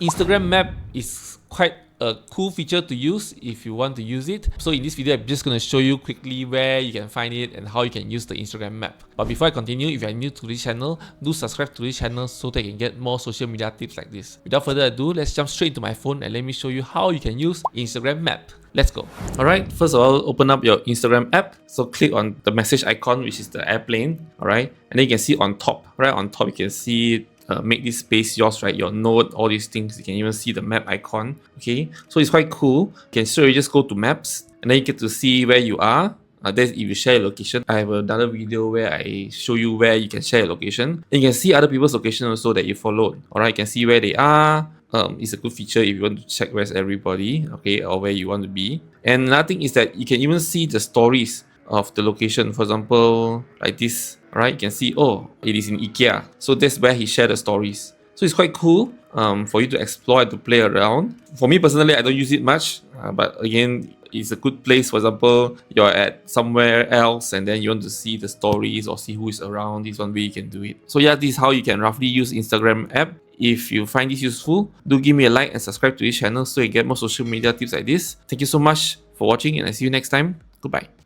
Instagram Map is quite a cool feature to use if you want to use it. So in this video, I'm just going to show you quickly where you can find it and how you can use the Instagram Map. But before I continue, if you are new to this channel, do subscribe to this channel so that you can get more social media tips like this. Without further ado, let's jump straight into my phone and let me show you how you can use Instagram Map. Let's go. Alright, first of all, open up your Instagram app. So click on the message icon, which is the airplane. Alright, and then you can see on top, right on top, you can see make this space yours, right? Your note, all these things. You can even see the map icon. Okay, so it's quite cool. You can straight away just go to maps and then you get to see where you are. That's if you share your location. I have another video where I show you where you can share your location. And you can see other people's location also that you followed. Alright, you can see where they are. It's a good feature if you want to check where's everybody, okay, or where you want to be. And another thing is that you can even see the stories of the location. For example, like this, right? You can see, oh, it is in IKEA. So that's where he shared the stories. So it's quite cool for you to explore and to play around. For me personally, I don't use it much, but again, it's a good place. For example, you're at somewhere else and then you want to see the stories or see who is around. This one way you can do it. So yeah, this is how you can roughly use Instagram app. If you find this useful, do give me a like and subscribe to this channel so you get more social media tips like this. Thank you so much for watching and I see you next time. Goodbye.